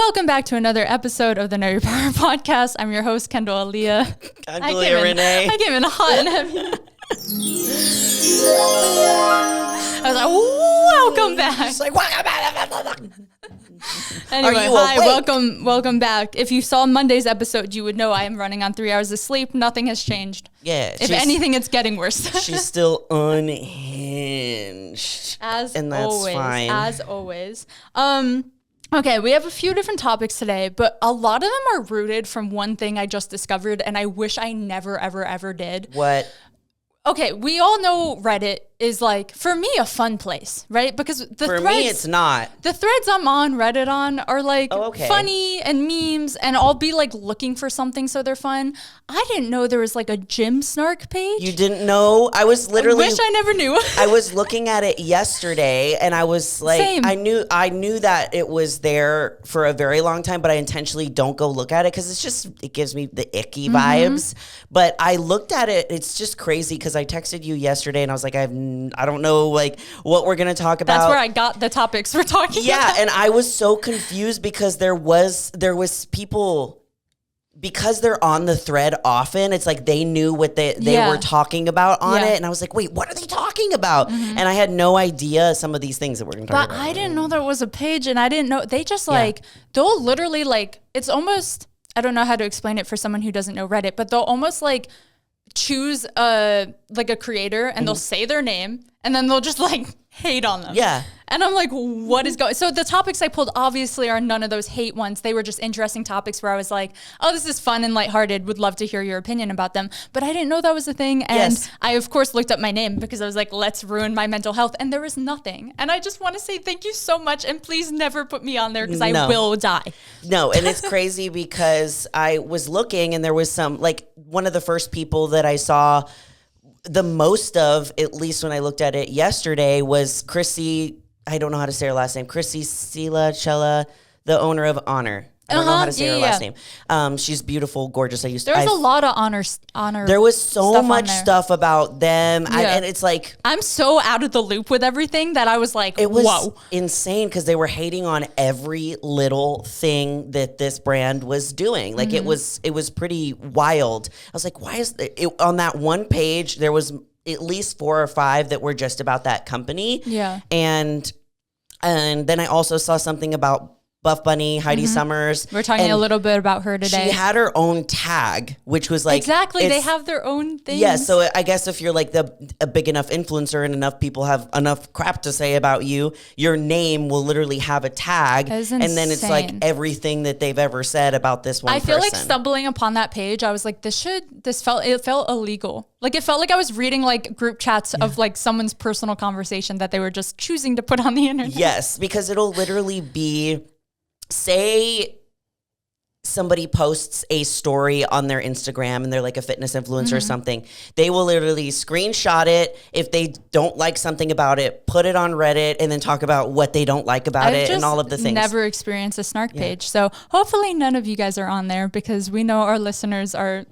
Welcome back to another episode of the Know Your Power podcast. I'm your host, Kendall Aaliyah. Renee. I came in hot and heavy. I was like, welcome back. It's like, welcome back. Anyway, Are you hi, awake? welcome back. If you saw Monday's episode, you would know I am running on 3 hours of sleep. Nothing has changed. Yeah. If anything, it's getting worse. She's still unhinged. And that's fine. As always. Okay, we have a few different topics today, but a lot of them are rooted from one thing I just discovered, and I wish I never, ever, ever did. What? Okay, we all know Reddit is like, for me, a fun place, right? Because For me, it's not. The threads I'm on Reddit on are like funny and memes, and I'll be like looking for something so they're fun. I didn't know there was like a Gymsnark page. You didn't know? I was literally... I wish I never knew. I was looking at it yesterday, and I was like... Same. I knew that it was there for a very long time, but I intentionally don't go look at it because it gives me the icky vibes. But I looked at it. It's just crazy because I texted you yesterday, and I was like, I don't know like what we're gonna talk about. That's where I got the topics we're talking about. Yeah, and I was so confused because there was people, because they're on the thread often, it's like they knew what they were talking about on it, and I was like, wait, what are they talking about? And I had no idea some of these things that we're gonna talk about. But I didn't know there was a page, and I didn't know they just like they'll literally like it's almost, I don't know how to explain it for someone who doesn't know Reddit, but they'll almost like choose a creator and they'll say their name and then they'll just like hate on them. Yeah. And I'm like, what is going? So the topics I pulled obviously are none of those hate ones. They were just interesting topics where I was like, oh, this is fun and lighthearted. Would love to hear your opinion about them. But I didn't know that was a thing. And I, of course, looked up my name because I was like, let's ruin my mental health. And there was nothing. And I just want to say thank you so much. And please never put me on there because I will die. No, and it's crazy because I was looking and there was some, like one of the first people that I saw the most of, at least when I looked at it yesterday, was Chrissy. I don't know how to say her last name. Chrissy Chella, the owner of Honor. I don't know how to say her last name. She's beautiful, gorgeous. There's a lot of honor. There was so much stuff about them, and it's like I'm so out of the loop with everything that I was like, it was whoa, insane because they were hating on every little thing that this brand was doing. Like it was pretty wild. I was like, why is it on that one page? There was at least 4 or 5 that were just about that company. Yeah, and then I also saw something about Buffbunny, Heidi Summers. We're talking a little bit about her today. She had her own tag, which was like... Exactly. They have their own thing. Yeah, so I guess if you're like a big enough influencer and enough people have enough crap to say about you, your name will literally have a tag. And then it's like everything that they've ever said about this one person. I feel like stumbling upon that page, I was like, it felt illegal. Like it felt like I was reading like group chats of like someone's personal conversation that they were just choosing to put on the internet. Yes, because it'll literally be... Say somebody posts a story on their Instagram and they're like a fitness influencer or something. They will literally screenshot it. If they don't like something about it, put it on Reddit and then talk about what they don't like about it and all of the things. I've never experienced a snark page. So hopefully none of you guys are on there because we know our listeners are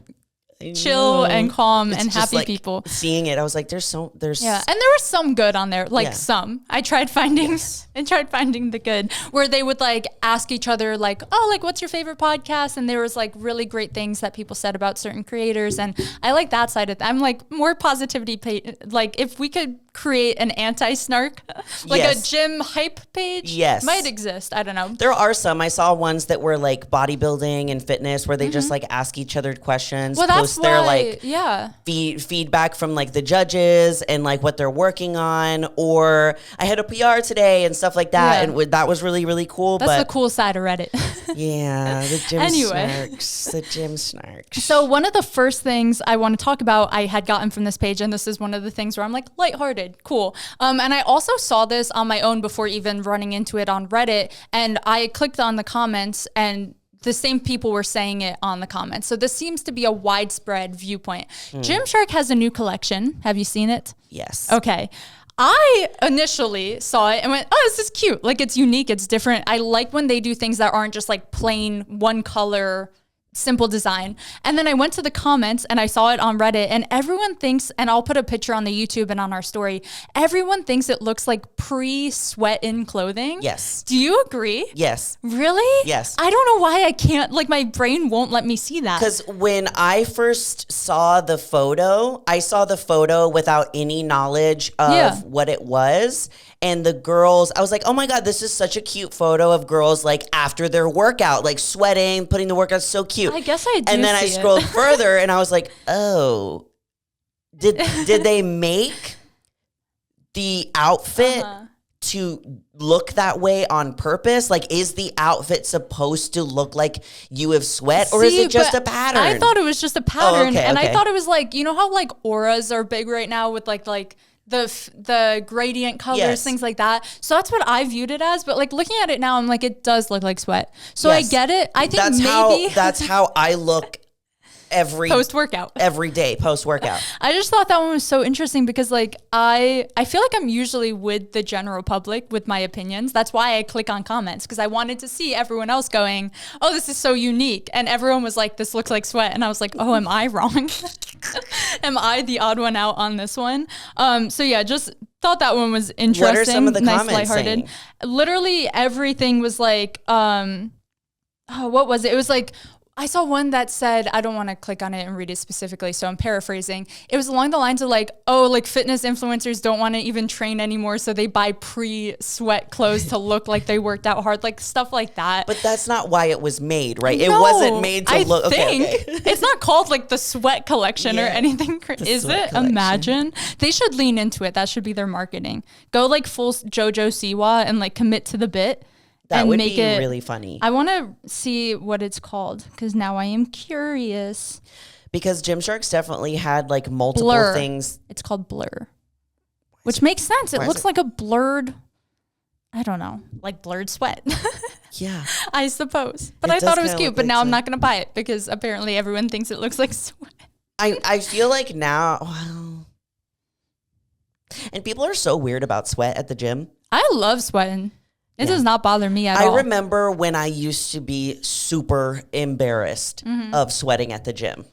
chill and calm and happy like people. Seeing it, I was like, there's and there was some good on there, like some. I tried finding the good where they would like ask each other like, oh, like what's your favorite podcast? And there was like really great things that people said about certain creators, and I like that side of it. I'm like more positivity. Like if we could create an anti-snark, like a gym hype page, might exist. I don't know. There are some. I saw ones that were like bodybuilding and fitness where they just like ask each other questions. Well, post their like feedback from like the judges and like what they're working on, or I had a PR today and stuff like that, and that was really, really cool. That's the cool side of Reddit. The Gymsnarks. So one of the first things I want to talk about I had gotten from this page, and this is one of the things where I'm like lighthearted, cool. And I also saw this on my own before even running into it on Reddit, and I clicked on the comments and the same people were saying it on the comments. So this seems to be a widespread viewpoint. Gymshark has a new collection. Have you seen it? Yes. Okay. I initially saw it and went, oh, this is cute. Like it's unique. It's different. I like when they do things that aren't just like plain one color simple design. And then I went to the comments and I saw it on Reddit, and everyone thinks, and I'll put a picture on the YouTube and on our story, everyone thinks it looks like pre-sweat in clothing. Yes. Do you agree? Yes. Really? Yes. I don't know why I can't, like my brain won't let me see that. Because when I first saw the photo, I saw the photo without any knowledge of what it was. And the girls, I was like, oh my God, this is such a cute photo of girls like after their workout, like sweating, putting the workout, so cute. I guess I do. And then I scrolled further and I was like, oh, did they make the outfit to look that way on purpose? Like, is the outfit supposed to look like you have sweat, or is it just a pattern? I thought it was just a pattern. Okay. I thought it was like, you know how like auras are big right now with like the gradient colors, things like that. So that's what I viewed it as. But like looking at it now, I'm like, it does look like sweat. So I get it. I think that's how I look every day post workout. I just thought that one was so interesting because like I feel like I'm usually with the general public with my opinions. That's why I click on comments, because I wanted to see everyone else going, oh, this is so unique. And everyone was like, this looks like sweat. And I was like, oh, am I wrong? Am I the odd one out on this one? So yeah, just thought that one was interesting. What are some of the nice, comments lighthearted. saying? Literally everything was like, what was it? It was like, I saw one that said, I don't want to click on it and read it specifically, so I'm paraphrasing. It was along the lines of like, oh, like fitness influencers don't want to even train anymore, so they buy pre-sweat clothes to look like they worked out hard, like stuff like that. But that's not why it was made, right? It wasn't made to look. Okay. It's not called like the sweat collection or anything. Is it? Collection. Imagine. They should lean into it. That should be their marketing. Go like full JoJo Siwa and like commit to the bit. That would be really funny. I want to see what it's called because now I am curious. Because Gymshark's definitely had like multiple things. It's called Blur, which makes sense. It looks like a blurred, I don't know, like blurred sweat. Yeah. I suppose. But I thought it was cute, but now I'm not going to buy it because apparently everyone thinks it looks like sweat. I feel like now, well, and people are so weird about sweat at the gym. I love sweating. It does not bother me at all. I remember when I used to be super embarrassed of sweating at the gym.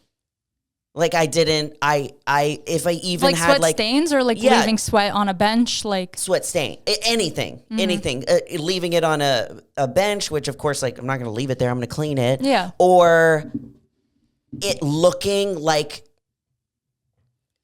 Like if I even like had sweat like stains or like leaving sweat on a bench, like sweat stain, anything, leaving it on a bench, which of course, like I'm not going to leave it there. I'm going to clean it. Yeah. Or it looking like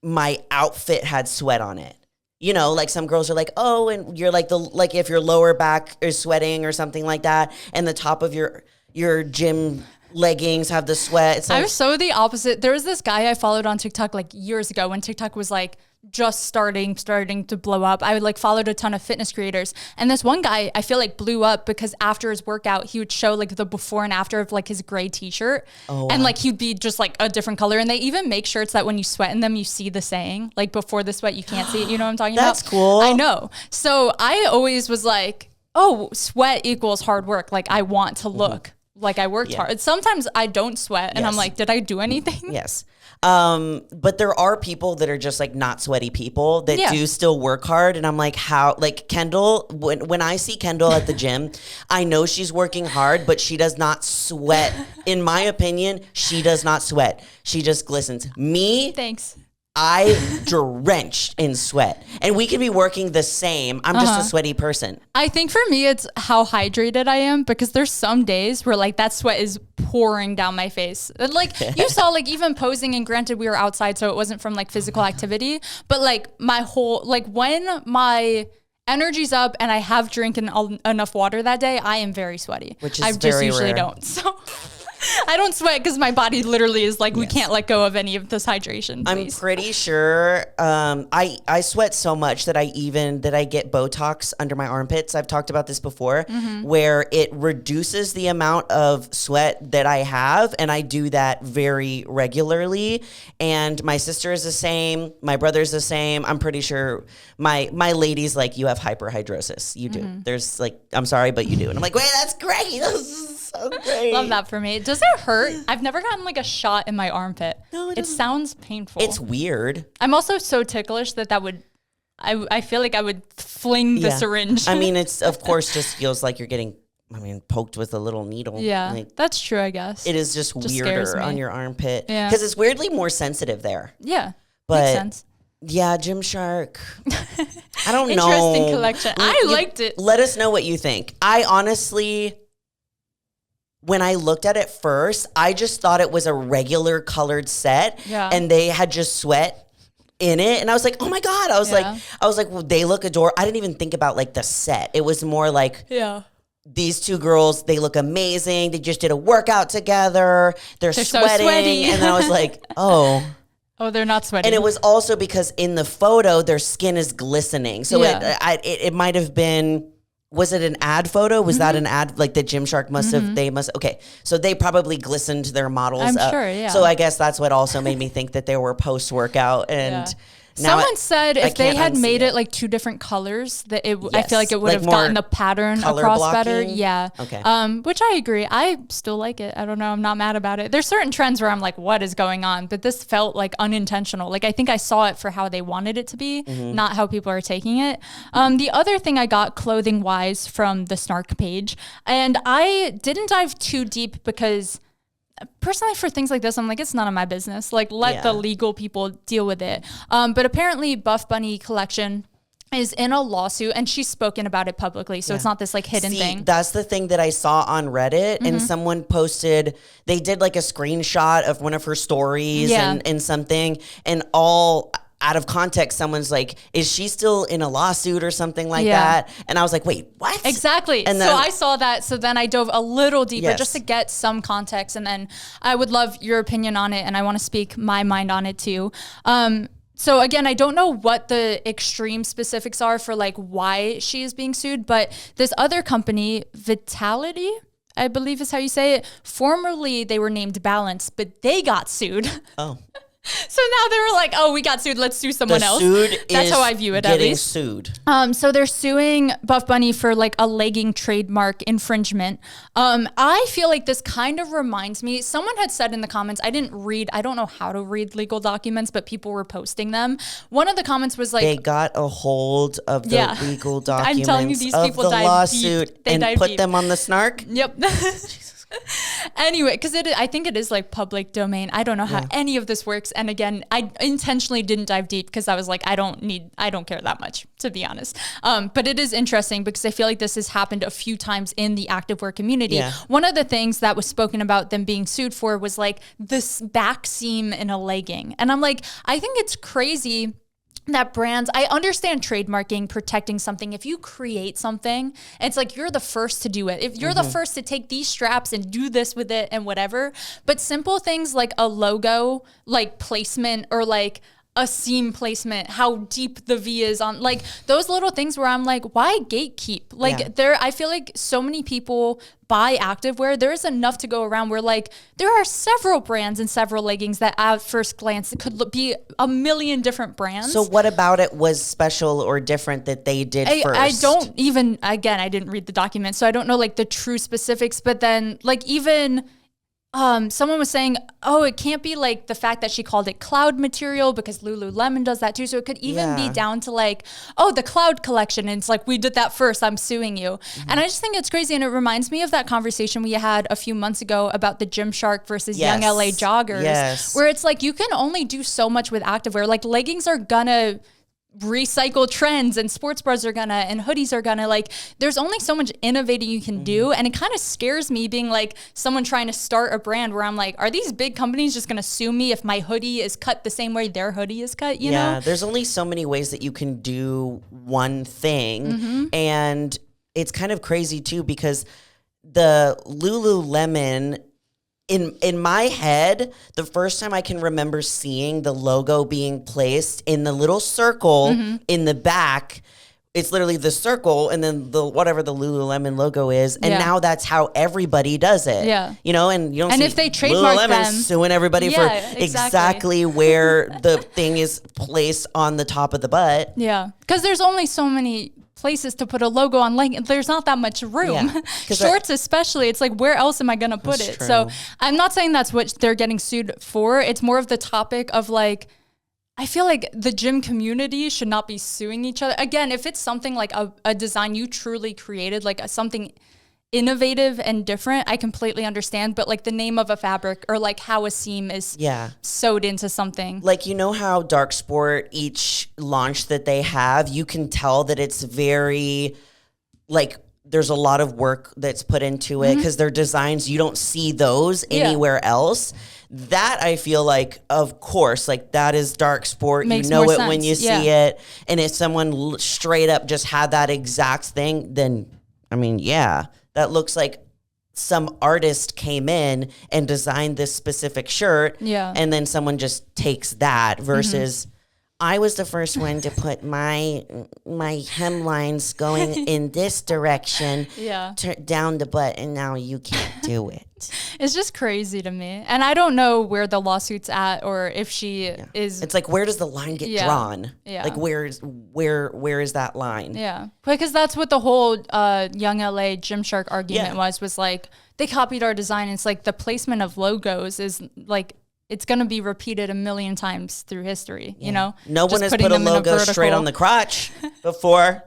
my outfit had sweat on it. You know, like some girls are like, oh, and you're like like if your lower back is sweating or something like that, and the top of your gym leggings have the sweat. It's like, I'm so the opposite. There was this guy I followed on TikTok like years ago when TikTok was like just starting to blow up. I would like followed a ton of fitness creators, and this one guy I feel like blew up because after his workout he would show like the before and after of like his gray t-shirt, and like he'd be just like a different color. And they even make shirts that when you sweat in them you see the saying, like before the sweat you can't see it. You know what I'm talking about? That's cool. I know. So I always was like, oh, sweat equals hard work. Like I want to look like I worked hard. Sometimes I don't sweat and I'm like, did I do anything? Yes. But there are people that are just like not sweaty people that do still work hard. And I'm like, how, like Kendall, when I see Kendall at the gym, I know she's working hard, but she does not sweat. In my opinion, she does not sweat. She just glistens. Me. Thanks. I drenched in sweat, and we could be working the same. I'm just a sweaty person. I think for me, it's how hydrated I am, because there's some days where like that sweat is pouring down my face. And, like you saw, like even posing, and granted we were outside, so it wasn't from like physical activity, but like my whole, like when my energy's up and I have drinking enough water that day, I am very sweaty. Which is I just usually rare. don't. So I don't sweat because my body literally is like, we can't let go of any of this hydration. Please. I'm pretty sure. I sweat so much that I get Botox under my armpits. I've talked about this before, where it reduces the amount of sweat that I have, and I do that very regularly. And my sister is the same. My brother's the same. I'm pretty sure my lady's like, you have hyperhidrosis. You do. There's like, I'm sorry, but you do. And I'm like, wait, that's great. This is so great. Love that for me. Does it hurt? I've never gotten like a shot in my armpit. No, it sounds painful. It's weird. I'm also so ticklish that would, I feel like I would fling the syringe. I mean, it's of course just feels like you're getting poked with a little needle. Yeah, like, that's true, I guess. it is just weirder on your armpit. Yeah. Because it's weirdly more sensitive there. Yeah, but makes sense. Yeah, Gymshark. I don't know. Interesting collection. I liked it. Let us know what you think. I honestly, when I looked at it first, I just thought it was a regular colored set. Yeah. And they had just sweat in it. And I was like, oh my God. I was like, well, they look adorable. I didn't even think about like the set. It was more like, these two girls, they look amazing. They just did a workout together. They're sweating. So sweaty. And then I was like, oh, they're not sweating. And it was also because in the photo, their skin is glistening. So it might have been, was it an ad photo? Was that an ad? Like the Gymshark okay. So they probably glistened their models I'm up. sure, yeah. So I guess that's what also made me think that they were post-workout. And someone said if they had made it like two different colors, that I feel like it would have gotten the pattern across blocking. Better. Yeah. Okay. Which I agree. I still like it. I don't know. I'm not mad about it. There's certain trends where I'm like, what is going on? But this felt like unintentional. Like I think I saw it for how they wanted it to be, not how people are taking it. The other thing I got clothing wise from the Snark page, and I didn't dive too deep because personally for things like this, I'm like, it's none of my business. Like let the legal people deal with it. But apparently Buffbunny collection is in a lawsuit and she's spoken about it publicly. So it's not this like hidden thing. That's the thing that I saw on Reddit and someone posted, they did like a screenshot of one of her stories and something, and all out of context, someone's like, is she still in a lawsuit or something like that? And I was like, wait, what? Exactly. And so I saw that. So then I dove a little deeper just to get some context. And then I would love your opinion on it. And I want to speak my mind on it too. So again, I don't know what the extreme specifics are for like why she is being sued, but this other company, Vitality, I believe is how you say it. Formerly, they were named Balance, but they got sued. Oh. So now they were like, oh, we got sued. Let's sue someone else. That's how I view it, at least. Sued. So they're suing Buffbunny for like a legging trademark infringement. I feel like this kind of reminds me, someone had said in the comments, I don't know how to read legal documents, but people were posting them. One of the comments was like, they got a hold of the legal documents I'm telling you, these people of the dive lawsuit deep. and put them on the Snark. Yep. Anyway, because I think it is like public domain. I don't know how any of this works. And again, I intentionally didn't dive deep because I was like, I don't care that much, to be honest. But it is interesting because I feel like this has happened a few times in the activewear community. Yeah. One of the things that was spoken about them being sued for was like this back seam in a legging. And I'm like, I think it's crazy that brands, I understand trademarking, protecting something. If you create something, it's like you're the first to do it. If you're the first to take these straps and do this with it and whatever, but simple things like a logo, like placement or like a seam placement, how deep the V is on, like those little things where I'm like, why gatekeep? Like I feel like so many people buy activewear. There's enough to go around where like there are several brands and several leggings that at first glance could be a million different brands. So what about it was special or different that they did first? I don't even, again, I didn't read the document, so I don't know like the true specifics, but then like even someone was saying, oh, it can't be like the fact that she called it cloud material because Lululemon does that too. So it could even be down to like, oh, the cloud collection. And it's like, we did that first. I'm suing you. And I just think it's crazy. And it reminds me of that conversation we had a few months ago about the Gymshark versus Young LA joggers, where it's like, you can only do so much with activewear. Like leggings are gonna recycle trends and sports bras are gonna and hoodies are gonna, like there's only so much innovating you can do. And it kind of scares me being like someone trying to start a brand where I'm like, are these big companies just gonna sue me if my hoodie is cut the same way their hoodie is cut, you know? There's only so many ways that you can do one thing. And it's kind of crazy too because the Lululemon, in my head, the first time I can remember seeing the logo being placed in the little circle in the back, it's literally the circle and then the whatever the Lululemon logo is, and now that's how everybody does it. Yeah, you know, and you don't. And see if they trademark Lululemon them, suing everybody for exactly where the thing is placed on the top of the butt. Yeah, because there's only so many places to put a logo on, like there's not that much room. Shorts especially, it's like where else am I gonna put it? True. So I'm not saying that's what they're getting sued for. It's more of the topic of like, I feel like the gym community should not be suing each other. Again, if it's something like a design you truly created, like something innovative and different, I completely understand. But like the name of a fabric or like how a seam is sewed into something. Like, you know how Dark Sport, each launch that they have, you can tell that it's very like there's a lot of work that's put into it because their designs, you don't see those anywhere else. That I feel like, of course, like that is Dark Sport. Makes you know more it sense. when you see it. And if someone straight up just had that exact thing, then, I mean, that looks like some artist came in and designed this specific shirt. Yeah. And then someone just takes that versus I was the first one to put my hemlines going in this direction down the butt, and now you can't do it. It's just crazy to me. And I don't know where the lawsuit's at or if she is. It's like, where does the line get drawn? Yeah. Like, where is that line? Yeah. Because that's what the whole Young LA Gymshark argument was like, they copied our design. It's like the placement of logos is like, it's going to be repeated a million times through history, you know? No one has put a logo straight on the crotch before.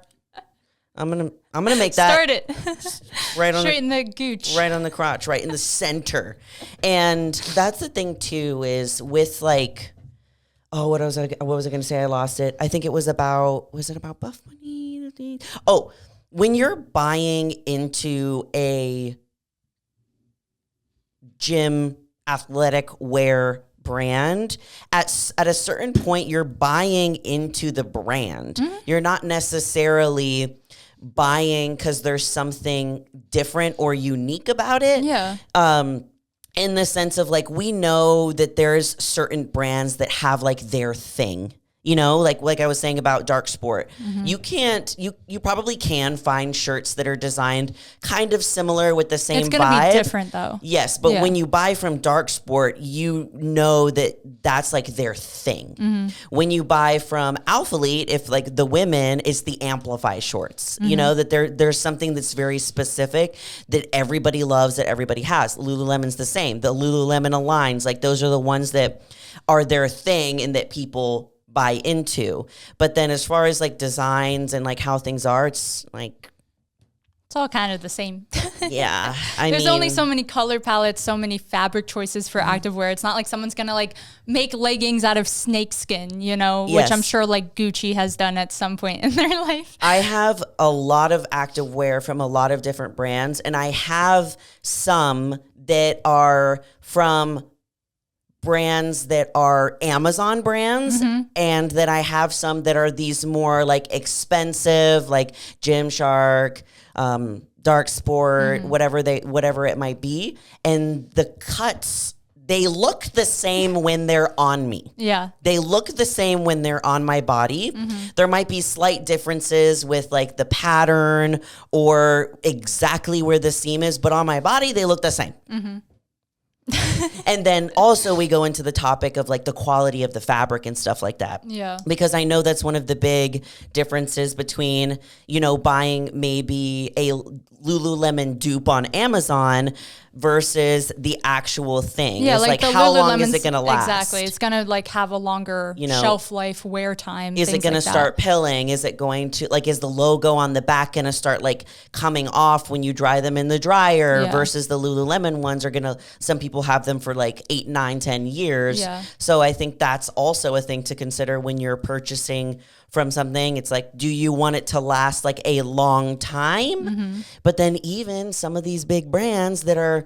I'm gonna make that. Start it. Right on straight in the gooch. Right on the crotch, right in the center. And that's the thing too, is with like, what was I gonna say? I lost it. I think was it about Buffbunny? Oh, when you're buying into a gym athletic wear brand, at a certain point you're buying into the brand. You're not necessarily buying because there's something different or unique about it. In the sense of like, we know that there's certain brands that have like their thing. You know, like I was saying about Dark Sport, you probably can find shirts that are designed kind of similar with the same vibe. It's going to be different though. Yes, but when you buy from Dark Sport, you know that that's like their thing. When you buy from Alphalete, if like the women, it's the Amplify shorts. You know, that there's something that's very specific that everybody loves, that everybody has. Lululemon's the same. The Lululemon Aligns, like those are the ones that are their thing and that people buy into. But then as far as like designs and like how things are, it's like it's all kind of the same. There's only so many color palettes, so many fabric choices for activewear. It's not like someone's gonna like make leggings out of snake skin, you know, which I'm sure like Gucci has done at some point in their life. I have a lot of activewear from a lot of different brands, and I have some that are from brands that are Amazon brands, and that I have some that are these more like expensive, like Gymshark, Dark Sport, whatever it might be. And the cuts, they look the same when they're on me. Yeah. They look the same when they're on my body. There might be slight differences with like the pattern or exactly where the seam is, but on my body, they look the same. And then also we go into the topic of like the quality of the fabric and stuff like that. Yeah. Because I know that's one of the big differences between, you know, buying maybe a Lululemon dupe on Amazon versus the actual thing. Yeah, it's like how long is it going to last? Exactly. It's going to like have a longer shelf life, wear time. Is it going to start pilling? Is it going to like, is the logo on the back going to start like coming off when you dry them in the dryer versus the Lululemon ones are going to, some people have them for like 8, 9, 10 years. Yeah. So I think that's also a thing to consider when you're purchasing from something. It's like, do you want it to last like a long time? But then even some of these big brands that are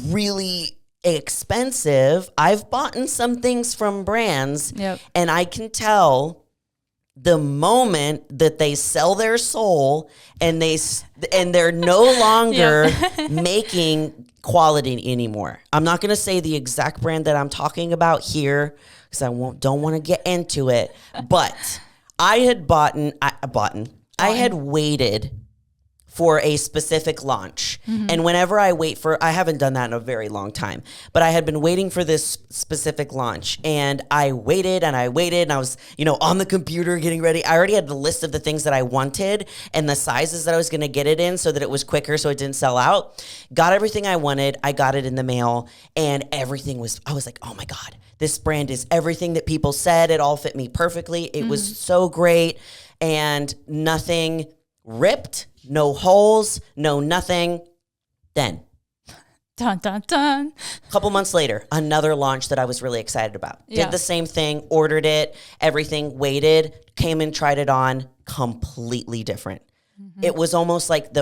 really expensive, I've bought in some things from brands and I can tell the moment that they sell their soul and they're no longer making quality anymore. I'm not going to say the exact brand that I'm talking about here because don't want to get into it. But I had I had waited for a specific launch. And whenever I haven't done that in a very long time, but I had been waiting for this specific launch, and I waited and I was, on the computer getting ready. I already had the list of the things that I wanted and the sizes that I was going to get it in so that it was quicker so it didn't sell out. Got everything I wanted. I got it in the mail, and I was like, oh my God, this brand is everything that people said. It all fit me perfectly. It was so great, and nothing ripped. no holes, no nothing. Then, dun, dun, dun. a couple months later, another launch that I was really excited about. Did the same thing, ordered it, everything, waited, came and tried it on, completely different. Mm-hmm. It was almost like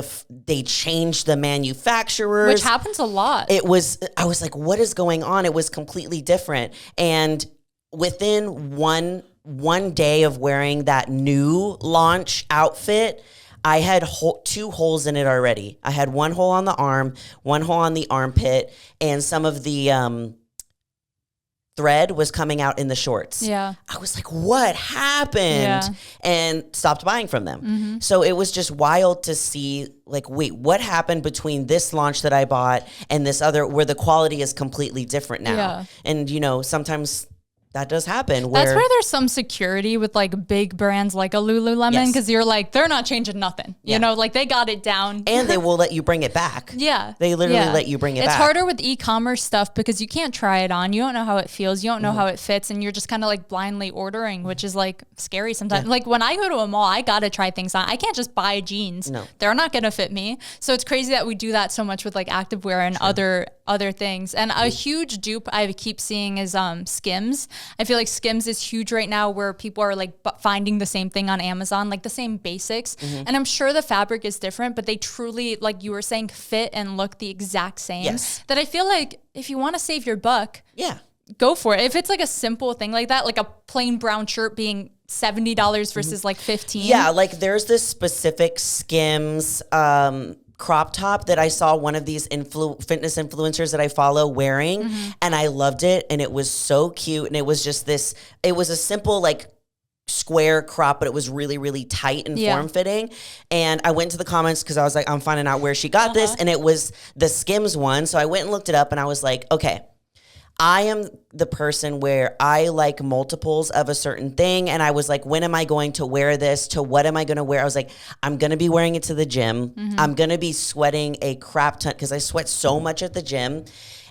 they changed the manufacturers. Which happens a lot. I was like, what is going on? It was completely different. And within one day of wearing that new launch outfit, I had 2 holes in it already. I had 1 hole on the arm, 1 hole on the armpit, and some of the thread was coming out in the shorts. Yeah. I was like, what happened? Yeah. And stopped buying from them. Mm-hmm. So it was just wild to see, like, wait, what happened between this launch that I bought and this other, where the quality is completely different now. Yeah. And, sometimes that does happen. That's where there's some security with like big brands like a Lululemon, because you're like, they're not changing nothing. You know, like they got it down. And they will let you bring it back. Yeah. They literally let you bring it back. It's harder with e-commerce stuff because you can't try it on. You don't know how it feels. You don't know how it fits. And you're just kind of like blindly ordering, which is like scary sometimes. Yeah. Like when I go to a mall, I got to try things on. I can't just buy jeans. No. They're not going to fit me. So it's crazy that we do that so much with like activewear and other things. And a huge dupe I keep seeing is Skims. I feel like Skims is huge right now, where people are like finding the same thing on Amazon, like the same basics. Mm-hmm. And I'm sure the fabric is different, but they truly, like you were saying, fit and look the exact same. Yes. That I feel like if you want to save your buck, go for it. If it's like a simple thing like that, like a plain brown shirt being $70 versus like $15. Yeah, like there's this specific Skims crop top that I saw one of these fitness influencers that I follow wearing, and I loved it, and it was so cute, and it was just it was a simple like square crop, but it was really, really tight and form-fitting. And I went to the comments because I was like, I'm finding out where she got this, and it was the Skims one. So I went and looked it up, and I was like, okay, I am the person where I like multiples of a certain thing. And I was like, when am I going to wear this? To what am I going to wear? I was like, I'm going to be wearing it to the gym. Mm-hmm. I'm going to be sweating a crap ton because I sweat so much at the gym.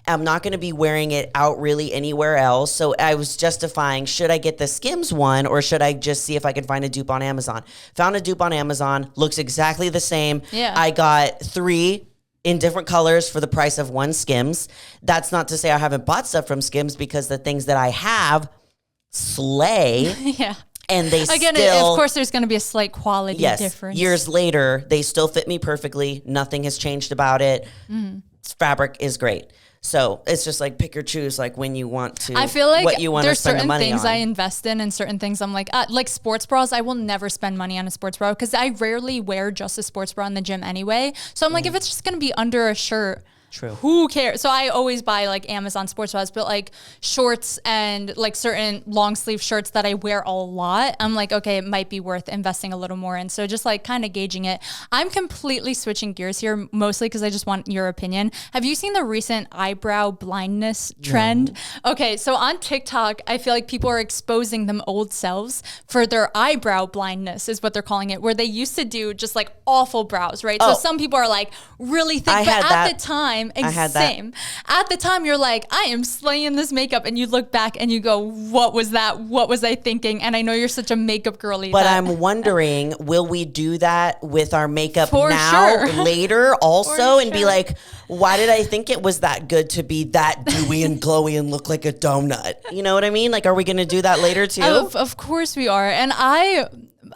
I'm not going to be wearing it out really anywhere else. So I was justifying, should I get the Skims one or should I just see if I could find a dupe on Amazon? Found a dupe on Amazon. Looks exactly the same. Yeah. I got 3 in different colors for the price of 1 Skims. That's not to say I haven't bought stuff from Skims, because the things that I have slay. Yeah. And they again, still, of course, there's going to be a slight quality difference. Years later, they still fit me perfectly. Nothing has changed about it. Fabric is great. So it's just like pick or choose, like when you want to. I feel like what you want to there's spend certain the money things on. I invest in, and certain things I'm like sports bras. I will never spend money on a sports bra because I rarely wear just a sports bra in the gym anyway. So I'm like, if it's just gonna be under a shirt. True. Who cares? So I always buy like Amazon sports bras, but like shorts and like certain long sleeve shirts that I wear a lot, I'm like, okay, it might be worth investing a little more in. So just like kind of gauging it. I'm completely switching gears here, mostly because I just want your opinion. Have you seen the recent eyebrow blindness trend? No. Okay, so on TikTok, I feel like people are exposing them old selves for their eyebrow blindness, is what they're calling it, where they used to do just like awful brows, right? So some people are like really thick, but at the time, same. At the time, you're like, I am slaying this makeup, and you look back and you go, what was that? What was I thinking? And I know you're such a makeup girly. But I'm wondering, will we do that with our makeup later also, and be like, why did I think it was that good to be that dewy and glowy and look like a donut? You know what I mean? Like, are we going to do that later too? Of course we are. And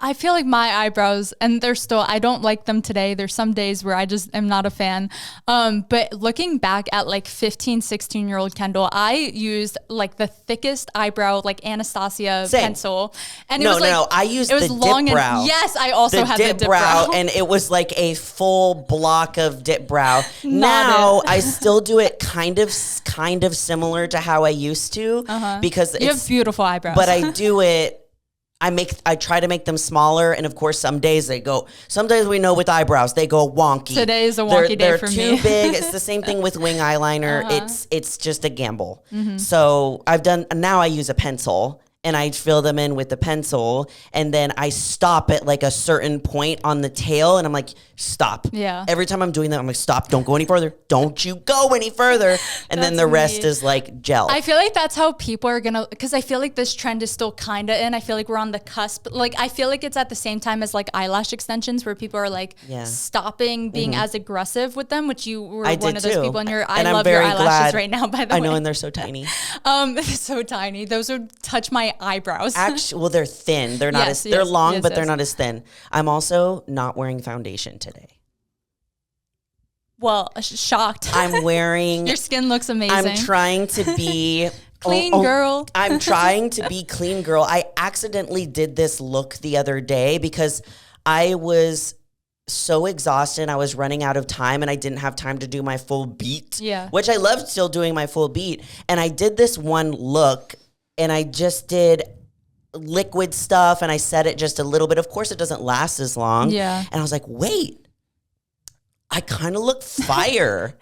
I feel like my eyebrows, and I don't like them today. There's some days where I just am not a fan. But looking back at like 15, 16-year-old Kendall, I used like the thickest eyebrow, like Anastasia pencil. And I used the dip brow. Yes, I also had the dip brow. And it was like a full block of dip brow. Now I still do it kind of similar to how I used to, because you have beautiful eyebrows. But I do it. I try to make them smaller, and of course, some days we know with eyebrows, they go wonky. Today is a wonky day for me. They're too big. It's the same thing with wing eyeliner. It's just a gamble. So now I use a pencil, and I fill them in with the pencil, and then I stop at like a certain point on the tail, and I'm like, stop. Yeah. Every time I'm doing that, I'm like, stop, don't go any further. Don't you go any further. And then the rest is like gel. I feel like that's how people are gonna, because I feel like this trend is still kind of in. I feel like we're on the cusp. Like, I feel like it's at the same time as like eyelash extensions, where people are like stopping being as aggressive with them, which you were one of those people. And I love your eyelashes right now, by the way. I know, and they're so tiny. So tiny. Those would touch my eyebrows. Actually, well, they're thin. They're not they're long, but they're not as thin. I'm also not wearing foundation today. Well, shocked. I'm wearing. Your skin looks amazing. I'm trying to be clean girl. I'm trying to be clean girl. I accidentally did this look the other day because I was so exhausted. I was running out of time, and I didn't have time to do my full beat. Yeah. Which I loved still doing my full beat. And I did this one look, and I just did liquid stuff, and I set it just a little bit. Of course, it doesn't last as long. Yeah. And I was like, wait, I kind of look fire.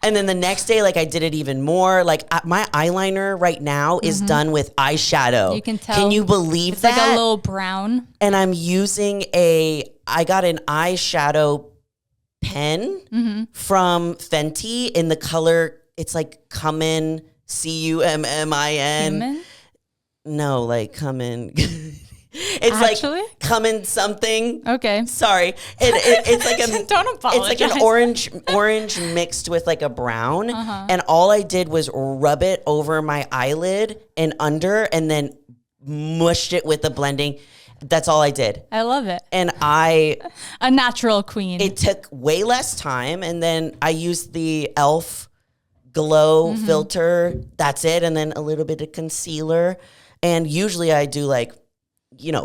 And then the next day, like, I did it even more. Like, my eyeliner right now is done with eyeshadow. You can tell. Can you believe that? It's like a little brown. And I'm using I got an eyeshadow pen from Fenty in the color, it's like Cummin, Cummin. Human? No, like Cummin. It's Actually? like Cummin something. Okay. Sorry. It's like a Don't apologize. It's like an orange mixed with like a brown. And all I did was rub it over my eyelid and under, and then mushed it with the blending. That's all I did. I love it. And a natural queen. It took way less time, and then I used the e.l.f. glow filter. That's it. And then a little bit of concealer. And usually I do like,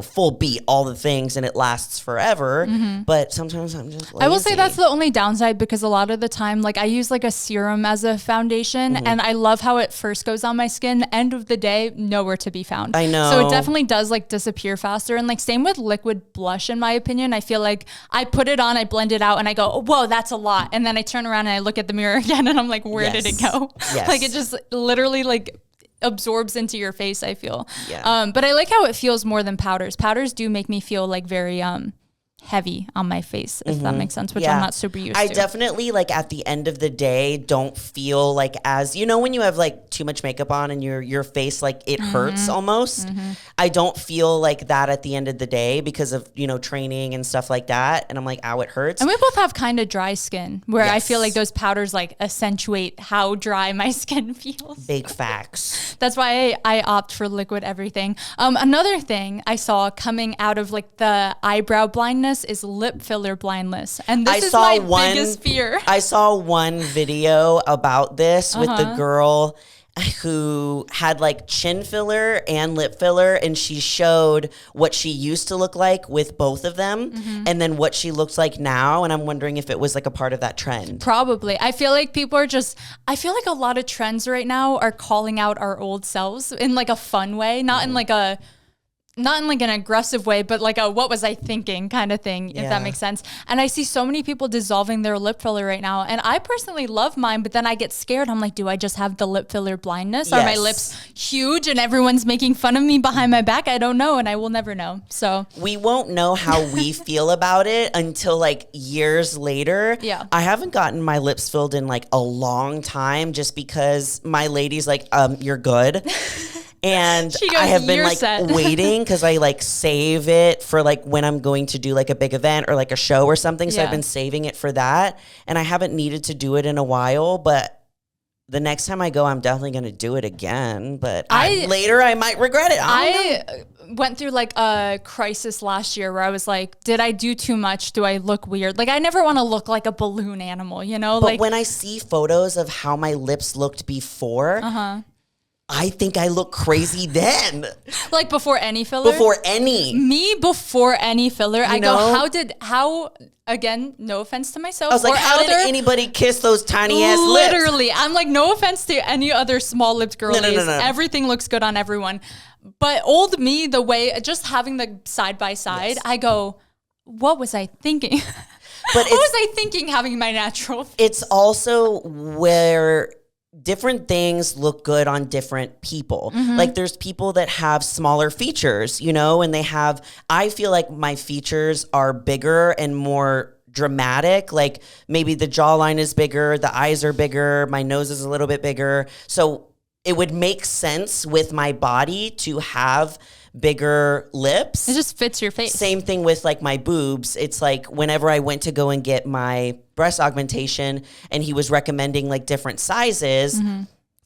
full beat, all the things, and it lasts forever. But sometimes I'm just lazy. I will say that's the only downside, because a lot of the time, like, I use like a serum as a foundation, and I love how it first goes on my skin. End of the day, nowhere to be found. I know. So it definitely does like disappear faster. And like same with liquid blush, in my opinion. I feel like I put it on, I blend it out, and I go, oh, whoa, that's a lot. And then I turn around and I look at the mirror again, and I'm like, where did it go? Yes. Like, it just literally like absorbs into your face, I feel. Yeah. But I like how it feels more than powders. Powders do make me feel like very heavy on my face, if that makes sense, which I'm not super used to. I definitely, like, at the end of the day, don't feel like as, when you have like too much makeup on and your face, like, it hurts almost. I don't feel like that at the end of the day because of, training and stuff like that. And I'm like, ow, it hurts. And we both have kind of dry skin, where I feel like those powders like accentuate how dry my skin feels. Big facts. That's why I opt for liquid everything. Another thing I saw coming out of like the eyebrow blindness is lip filler blindness. And this is my biggest fear. I saw one video about this with the girl who had like chin filler and lip filler, and she showed what she used to look like with both of them and then what she looks like now. And I'm wondering if it was like a part of that trend. Probably. I feel like I feel like a lot of trends right now are calling out our old selves in like a fun way, not in like an aggressive way, but like a what was I thinking kind of thing, if that makes sense. And I see so many people dissolving their lip filler right now. And I personally love mine, but then I get scared. I'm like, do I just have the lip filler blindness? Are my lips huge and everyone's making fun of me behind my back? I don't know, and I will never know. So we won't know how we feel about it until like years later. Yeah. I haven't gotten my lips filled in like a long time, just because my lady's like, you're good. And goes, I have been like set. waiting, because I like save it for like when I'm going to do like a big event or like a show or something. So I've been saving it for that, and I haven't needed to do it in a while, but the next time I go, I'm definitely going to do it again. But later I might regret it. I went through like a crisis last year where I was like, did I do too much? Do I look weird? Like, I never want to look like a balloon animal, But like, when I see photos of how my lips looked before, I think I look crazy then. Like before any filler? Before any. Me before any filler. I go, how, again, no offense to myself. I was like, how did anybody kiss those tiny ass lips? Literally. I'm like, no offense to any other small lipped girlies. No. Everything looks good on everyone. But old me, the way, just having the side by side, I go, what was I thinking? But what was I thinking having my natural face? It's also where different things look good on different people. Like there's people that have smaller features, you know, and I feel like my features are bigger and more dramatic. Like maybe the jawline is bigger, the eyes are bigger, my nose is a little bit bigger. So it would make sense with my body to have bigger lips. It just fits your face. Same thing with like my boobs. It's like whenever I went to go and get my breast augmentation and he was recommending like different sizes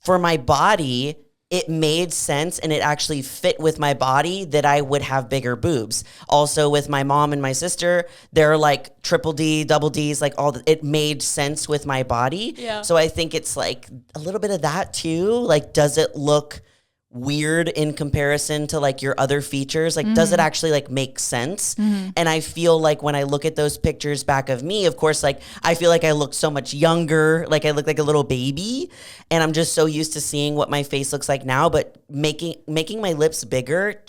for my body, it made sense and it actually fit with my body that I would have bigger boobs. Also with my mom and my sister, they're like triple D, double Ds, like it made sense with my body. Yeah. So I think it's like a little bit of that too. Like, does it look weird in comparison to like your other features? Like, does it actually like make sense? And I feel like when I look at those pictures back of me, of course, like I feel like I look so much younger, like I look like a little baby, and I'm just so used to seeing what my face looks like now, but making my lips bigger,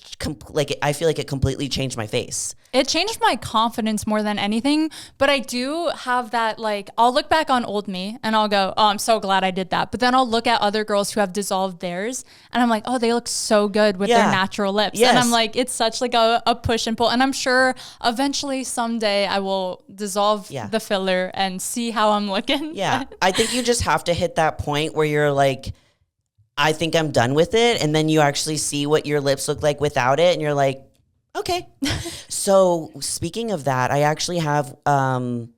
like I feel like it completely changed my face. It changed my confidence more than anything, but I do have that, like, I'll look back on old me and I'll go, oh, I'm so glad I did that. But then I'll look at other girls who have dissolved theirs and I'm like, oh, they look so good with their natural lips. Yes. And I'm like, it's such like a push and pull. And I'm sure eventually someday I will dissolve the filler and see how I'm looking. Yeah. I think you just have to hit that point where you're like, I think I'm done with it. And then you actually see what your lips look like without it. And you're like, okay. So speaking of that, I actually have one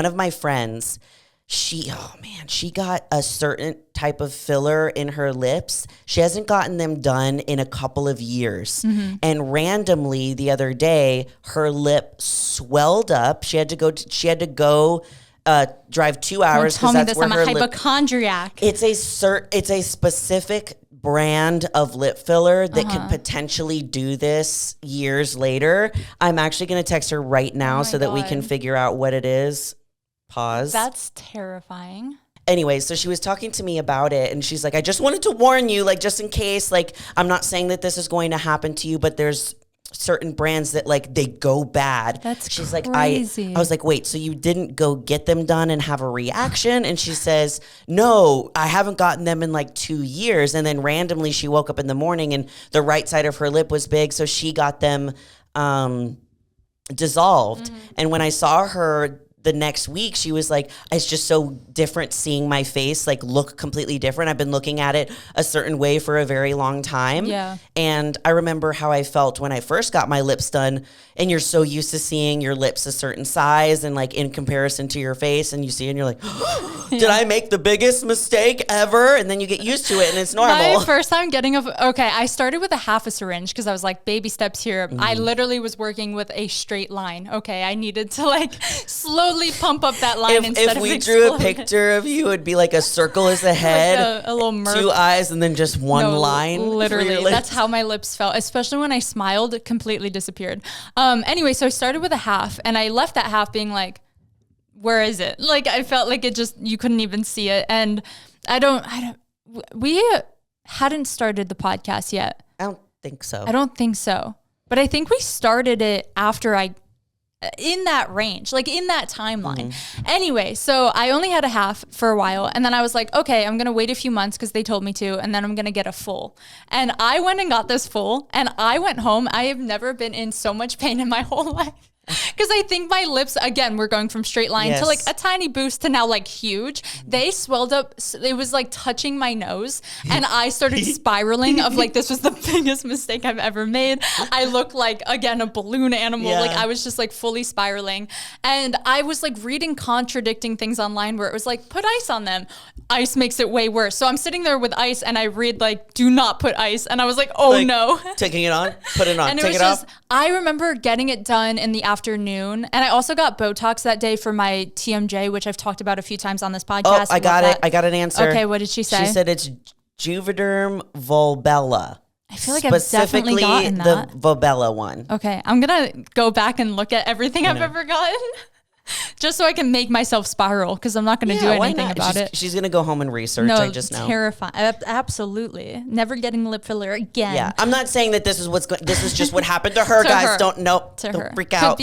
of my friends, she got a certain type of filler in her lips. She hasn't gotten them done in a couple of years. And randomly the other day, her lip swelled up. She had to go drive 2 hours. Don't tell me this, I'm a hypochondriac. It's a specific brand of lip filler that can potentially do this years later. I'm actually going to text her right now so that we can figure out what it is. Pause. That's terrifying. Anyway, so she was talking to me about it and she's like, I just wanted to warn you, like, just in case, like, I'm not saying that this is going to happen to you, but there's certain brands that like they go bad. She's crazy. I was like, wait, so you didn't go get them done and have a reaction? And she says, no, I haven't gotten them in like 2 years. And then randomly she woke up in the morning and the right side of her lip was big. So she got them dissolved. And when I saw her the next week, she was like, it's just so different seeing my face like look completely different. I've been looking at it a certain way for a very long time. Yeah. And I remember how I felt when I first got my lips done, and you're so used to seeing your lips a certain size and like in comparison to your face, and you see it and you're like, did I make the biggest mistake ever? And then you get used to it and it's normal. My first time getting I started with a half a syringe because I was like, baby steps here. I literally was working with a straight line. Okay. I needed to like slowly pump up that line instead of If we exploding. drew a picture of you, it'd be like a circle as a head, like a little mirth. 2 eyes, and then just one line. Literally, that's how my lips felt. Especially when I smiled, it completely disappeared. Anyway, so I started with a half, and I left that half being like, where is it? Like I felt like it just, you couldn't even see it. And we hadn't started the podcast yet. I don't think so. I don't think so. But I think we started it after in that range, like in that timeline. Anyway, so I only had a half for a while. And then I was like, okay, I'm going to wait a few months because they told me to. And then I'm going to get a full. And I went and got this full. And I went home. I have never been in so much pain in my whole life. Because I think my lips, again, we're going from straight line to like a tiny boost to now like huge. They swelled up. It was like touching my nose. And I started spiraling of like, this was the biggest mistake I've ever made. I looked like, again, a balloon animal. Like I was just like fully spiraling. And I was like reading contradicting things online where it was like, put ice on them. Ice makes it way worse. So I'm sitting there with ice and I read like, do not put ice. And I was like, oh no. Taking it on, put it on, and take it off. I remember getting it done in the afternoon. And I also got Botox that day for my TMJ, which I've talked about a few times on this podcast. Oh, I got it. I got an answer. Okay, what did she say? She said it's Juvederm Volbella. I feel like I've definitely gotten that. The Volbella one. Okay, I'm going to go back and look at everything I've ever gotten. Just so I can make myself spiral because I'm not going to do anything about it. She's going to go home and research. I just know. Terrifying. Absolutely. Never getting lip filler again. Yeah. I'm not saying that this is just what happened to her, guys. Don't freak out.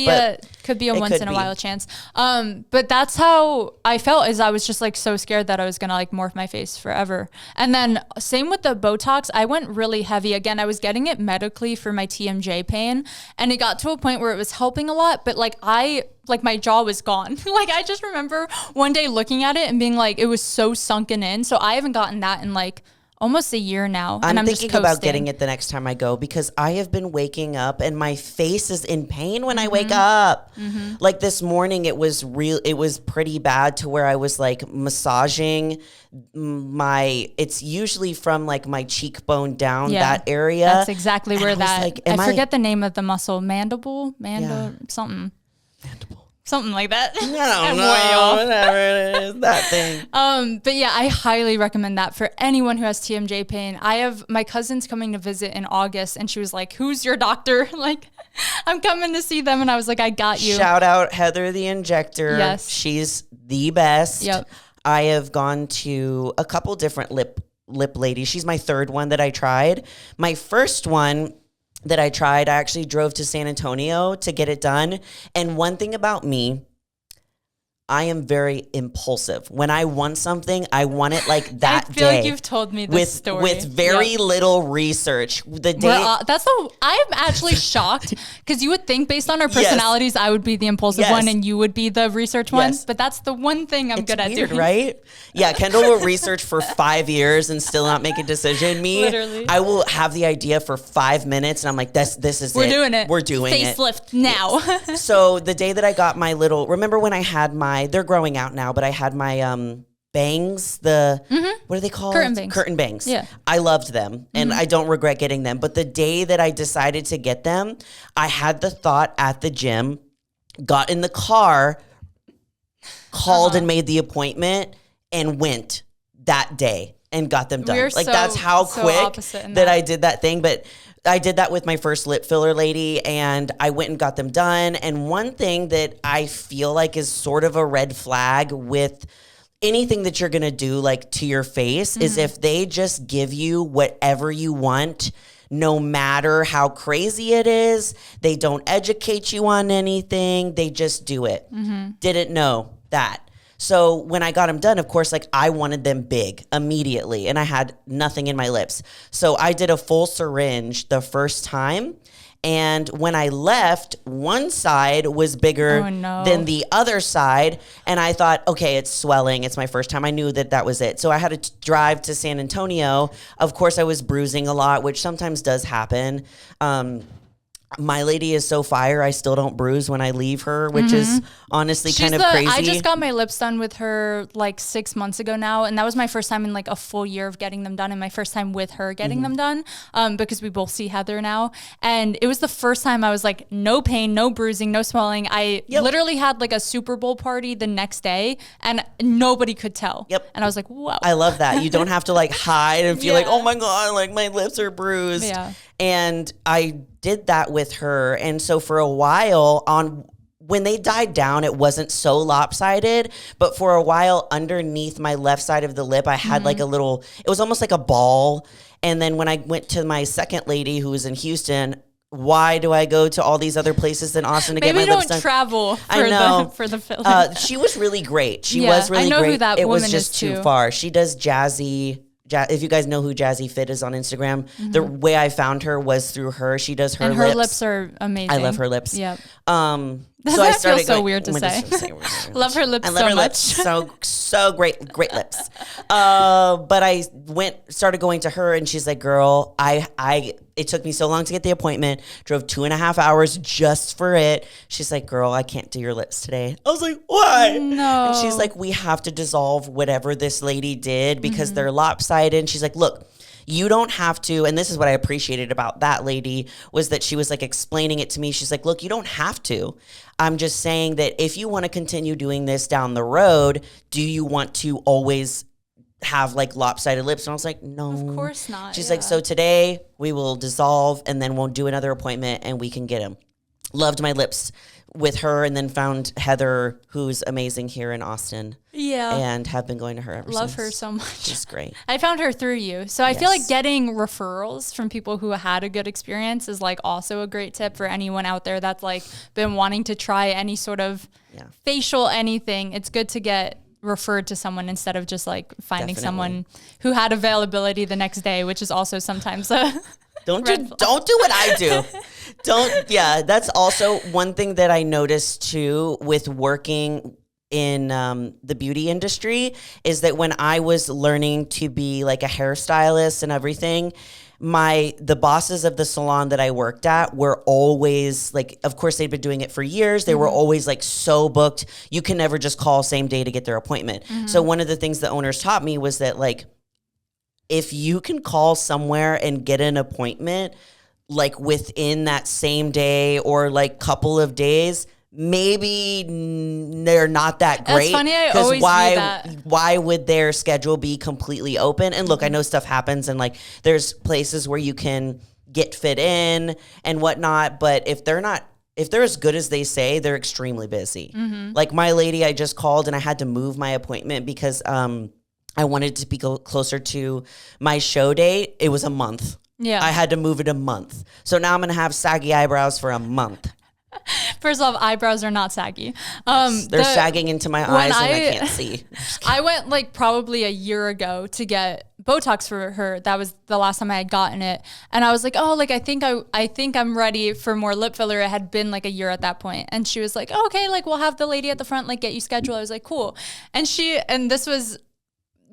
Could be a once in a while chance. But that's how I felt, is I was just like so scared that I was going to like morph my face forever. And then same with the Botox, I went really heavy. Again, I was getting it medically for my TMJ pain, and it got to a point where it was helping a lot, but like my jaw was gone. Like I just remember one day looking at it and being like, it was so sunken in. So I haven't gotten that in like almost a year now. I'm thinking about getting it the next time I go, because I have been waking up and my face is in pain when I wake up. Like this morning, it was pretty bad to where I was like massaging it's usually from like my cheekbone down, that area. That's exactly where I forget the name of the muscle, something. Mandible. Something like that. I don't know. Whatever it is, that thing. But yeah, I highly recommend that for anyone who has TMJ pain. I have my cousin's coming to visit in August, and she was like, "Who's your doctor?" Like, I'm coming to see them, and I was like, "I got you." Shout out Heather the Injector. Yes, she's the best. Yep. I have gone to a couple different lip ladies. She's my third one that I tried. My first one that I tried, I actually drove to San Antonio to get it done. And one thing about me, I am very impulsive. When I want something, I want it like that day. I feel like you've told me this story. With very little research. I'm actually shocked, because you would think based on our personalities, I would be the impulsive one and you would be the research one. But that's the one thing I'm good at doing. Right? Yeah, Kendall will research for 5 years and still not make a decision. Me, literally, I will have the idea for 5 minutes and I'm like, this is We're doing it. We're doing Facelift now. So the day that I got my remember when I had they're growing out now, but I had my bangs, what are they called? Curtain bangs. Yeah. I loved them and I don't regret getting them. But the day that I decided to get them, I had the thought at the gym, got in the car, called and made the appointment and went that day and got them done. That's how quick that I did that thing. But I did that with my first lip filler lady, and I went and got them done. And one thing that I feel like is sort of a red flag with anything that you're going to do like to your face is if they just give you whatever you want, no matter how crazy it is. They don't educate you on anything. They just do it. Didn't know that. So when I got them done, of course, like I wanted them big immediately, and I had nothing in my lips. So I did a full syringe the first time. And when I left, one side was bigger than the other side. And I thought, okay, it's swelling. It's my first time. I knew that was it. So I had to drive to San Antonio. Of course, I was bruising a lot, which sometimes does happen. My lady is so fire, I still don't bruise when I leave her, which is honestly kind of crazy. I just got my lips done with her like 6 months ago now, and that was my first time in like a full year of getting them done, and my first time with her getting them done, because we both see Heather now. And it was the first time I was like, no pain, no bruising, no swelling. I literally had like a Super Bowl party the next day, and nobody could tell. And I was like, whoa. I love that. You don't have to like hide and feel like, oh my God, like my lips are bruised. Yeah. And I did that with her. And so for a while when they died down, it wasn't so lopsided, but for a while underneath my left side of the lip, I had like it was almost like a ball. And then when I went to my second lady who was in Houston, why do I go to all these other places than Austin to get my lips done? Maybe don't travel for the filler. She was really great. She was really great. I know who that woman is too. It was just too far. She does Jazzy. If you guys know who Jazzy Fit is on Instagram, the way I found her was through her. She does her lips. And her lips are amazing. I love her lips. Yep. So I started so weird to say. Love her lips so much. So great lips. But I started going to her, and she's like, girl, it took me so long to get the appointment, drove 2.5 hours just for it. She's like, girl, I can't do your lips today. I was like, why? No. And she's like, we have to dissolve whatever this lady did because they're lopsided. And she's like, look, you don't have to, and this is what I appreciated about that lady, was that she was like explaining it to me. She's like, look, you don't have to. I'm just saying that if you want to continue doing this down the road, do you want to always have like lopsided lips? And I was like, no. Of course not. She's like, so today we will dissolve and then we'll do another appointment and we can get them. Loved my lips. with her, and then found Heather, who's amazing here in Austin. Yeah. And have been going to her ever Love since. her so much. She's great. I found her through you. So I feel like getting referrals from people who had a good experience is like also a great tip for anyone out there that's like been wanting to try any sort of facial anything. It's good to get referred to someone instead of just like finding someone who had availability the next day, which is also sometimes a don't do what I do. That's also one thing that I noticed too with working in the beauty industry is that when I was learning to be like a hairstylist and everything, the bosses of the salon that I worked at were always like, of course they'd been doing it for years. They were always like so booked. You can never just call same day to get their appointment. So one of the things the owners taught me was that like, if you can call somewhere and get an appointment like within that same day or like couple of days, maybe they're not that great. That's funny. I always do that. Why would their schedule be completely open? And look, I know stuff happens and like there's places where you can get fit in and whatnot, but if they're as good as they say, they're extremely busy. Like my lady, I just called and I had to move my appointment because I wanted to be closer to my show date. It was a month. Yeah. I had to move it a month. So now I'm going to have saggy eyebrows for a month. First off, eyebrows are not saggy. They're sagging into my eyes and I can't see. I went like probably a year ago to get Botox for her. That was the last time I had gotten it. And I was like, oh, like I think I'm ready for more lip filler. It had been like a year at that point. And she was like, oh, okay, like we'll have the lady at the front like get you scheduled. I was like, cool. And this was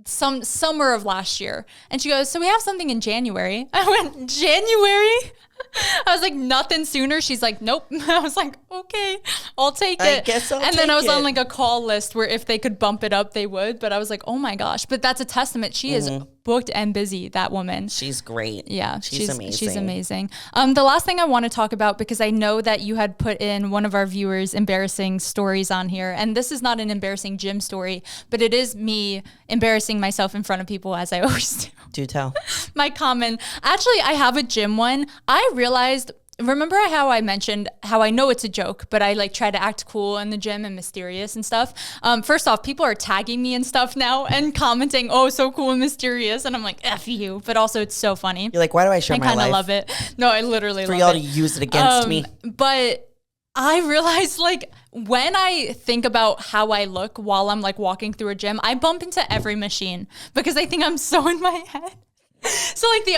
some summer of last year. And she goes, so we have something in January. I went, January? I was like, nothing sooner. She's like, nope. I was like, okay, I'll take it. I guess I'll and then I was on like a call list where if they could bump it up, they would. But I was like, oh my gosh. But that's a testament. She is booked and busy, that woman. She's great. Yeah, she's amazing. She's amazing. The last thing I want to talk about, because I know that you had put in one of our viewers' embarrassing stories on here. And this is not an embarrassing gym story, but it is me embarrassing myself in front of people as I always do. Do tell. My common. Actually, I have a gym one. I realized, remember how I mentioned how I know it's a joke, but I like try to act cool in the gym and mysterious and stuff. First off, people are tagging me and stuff now and commenting, oh, so cool and mysterious. And I'm like, F you. But also it's so funny. You're like, why do I share my life? I kind of love it. No, I literally love it. For y'all to use it against me. But I realized like when I think about how I look while I'm like walking through a gym, I bump into every machine because I think I'm so in my head. So like the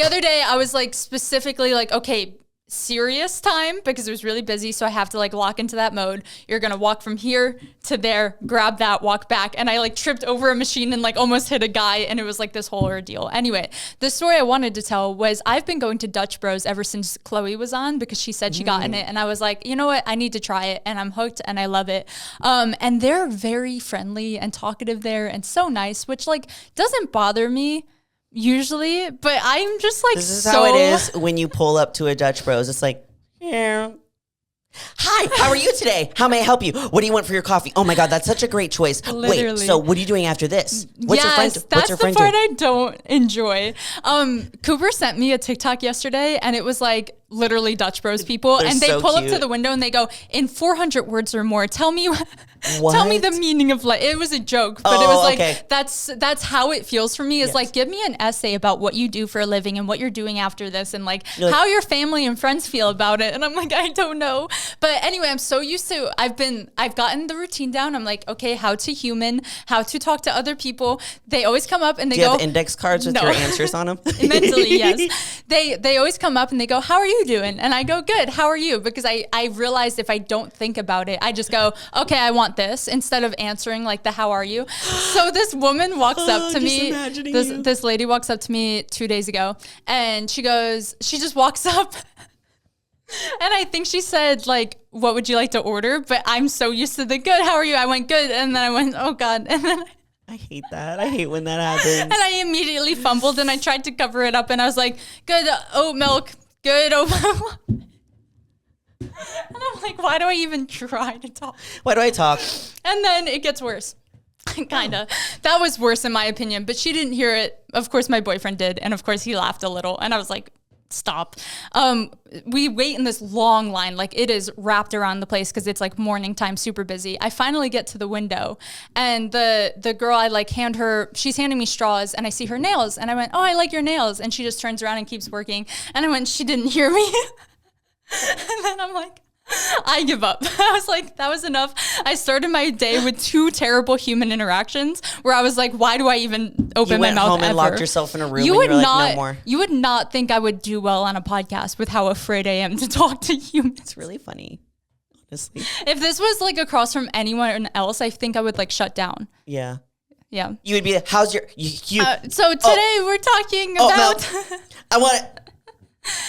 other day I was like specifically like, okay, serious time because it was really busy. So I have to like lock into that mode. You're going to walk from here to there, grab that, walk back. And I like tripped over a machine and like almost hit a guy. And it was like this whole ordeal. Anyway, the story I wanted to tell was I've been going to Dutch Bros ever since Chloe was on because she said she got in it. And I was like, you know what? I need to try it. And I'm hooked and I love it. And they're very friendly and talkative there and so nice, which like doesn't bother me usually, but I'm just like, this is how it is when you pull up to a Dutch Bros. It's like, yeah. Hi, how are you today? How may I help you? What do you want for your coffee? Oh my God, that's such a great choice. Literally. Wait, so what are you doing after this? What's your friend? That's the part I don't enjoy. Cooper sent me a TikTok yesterday and it was like literally Dutch Bros people. They're and they so pull cute. up to the window and they go, in 400 words or more, tell me the meaning of life. It was a joke, but it was like, okay. That's how it feels for me. It's like, give me an essay about what you do for a living and what you're doing after this and like how your family and friends feel about it. And I'm like, I don't know. But anyway, I'm so used to, I've gotten the routine down. I'm like, okay, how to human, how to talk to other people. They always come up and they do you go, have index cards with your answers on them? Mentally, yes. They always come up and they go, how are you doing? And I go, good, how are you? Because I realized if I don't think about it, I just go, okay, I want this instead of answering like the how are you. So this woman walks up to me, this lady walks up to me 2 days ago and she just walks up and I think she said like, what would you like to order? But I'm so used to the good, how are you? I went good. And then I went, oh God. And then I hate that. I hate when that happens. And I immediately fumbled and I tried to cover it up and I was like, good oat milk, good oat milk. And I'm like, why do I even try to talk? Why do I talk? And then it gets worse. Kinda. That was worse in my opinion, but she didn't hear it. Of course, my boyfriend did. And of course he laughed a little. And I was like, stop. We wait in this long line, like it is wrapped around the place because it's like morning time, super busy. I finally get to the window, and the girl, I like she's handing me straws, and I see her nails, and I went, oh, I like your nails, and she just turns around and keeps working, and I went, she didn't hear me. And then I'm like, I give up. I was like, that was enough. I started my day with 2 terrible human interactions where I was like, why do I even open my mouth ever? You went home and locked yourself in a room and you were like, no more. You would not think I would do well on a podcast with how afraid I am to talk to humans. It's really funny, honestly. If this was like across from anyone else, I think I would like shut down. Yeah. Yeah. You would be, how's your... So today we're talking about... I want it.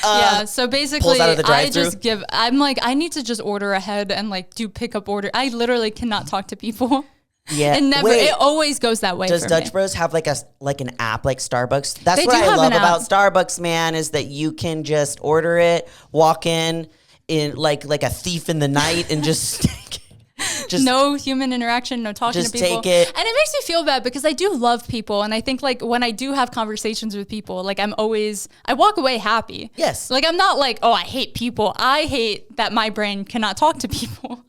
Yeah, so basically I'm like, I need to just order ahead and like do pickup order. I literally cannot talk to people. Yeah. It always goes that way. Does Dutch Bros have like an app like Starbucks? That's what I love about Starbucks, man, is that you can just order it, walk in like a thief in the night and just no human interaction, no talking to people. Just take it. And it makes me feel bad because I do love people. And I think like when I do have conversations with people, like I walk away happy. Yes. Like I'm not like, oh, I hate people. I hate that my brain cannot talk to people.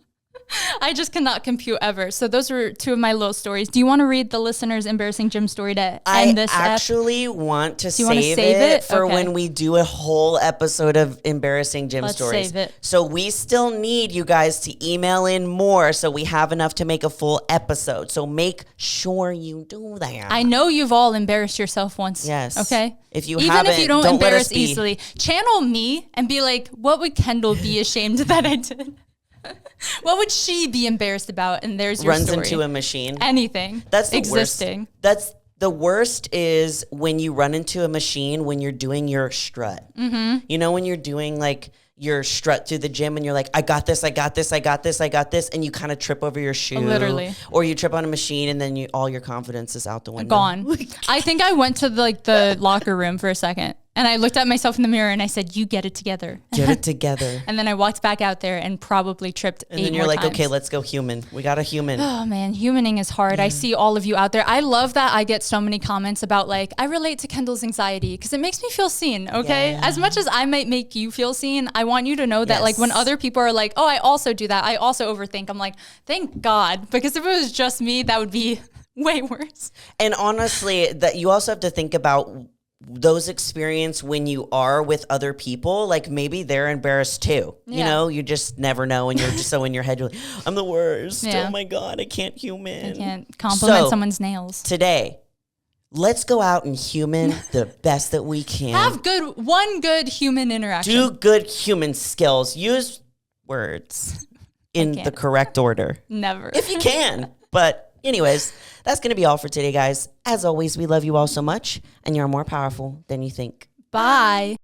I just cannot compute ever. So those were 2 of my little stories. Do you want to read the listener's embarrassing gym story to end this? I actually want to save it for when we do a whole episode of embarrassing gym stories. Save it. So we still need you guys to email in more so we have enough to make a full episode. So make sure you do that. I know you've all embarrassed yourself once. Yes. Okay? If you Even haven't, if you don't embarrass easily, channel me and be like, what would Kendall be ashamed that I did? What would she be embarrassed about? And there's your Runs story. into a machine. Anything. That's the existing. Worst. That's the worst is when you run into a machine when you're doing your strut. Mm-hmm. You know, when you're doing like your strut through the gym and you're like, I got this, I got this, I got this, I got this. And you kind of trip over your shoe. Literally. Or you trip on a machine and then all your confidence is out the window. Gone. I think I went to the locker room for a second. And I looked at myself in the mirror and I said, you get it together. Get it together. And then I walked back out there and probably tripped 8 more times. And then you're like, okay, let's go human. We got a human. Oh man, humaning is hard. Yeah. I see all of you out there. I love that I get so many comments about like, I relate to Kendall's anxiety because it makes me feel seen, okay? Yeah. As much as I might make you feel seen, I want you to know that like when other people are like, oh, I also do that. I also overthink. I'm like, thank God. Because if it was just me, that would be way worse. And honestly, that you also have to think about those experience when you are with other people, like maybe they're embarrassed too. Yeah. You know, you just never know. And you're just so in your head, you're like, I'm the worst. Yeah. Oh my God, I can't human. I can't compliment someone's nails. Today, let's go out and human the best that we can. Have one good human interaction. Do good human skills. Use words in the correct order. Never. If you can. But anyways, that's going to be all for today, guys. As always, we love you all so much, and you're more powerful than you think. Bye.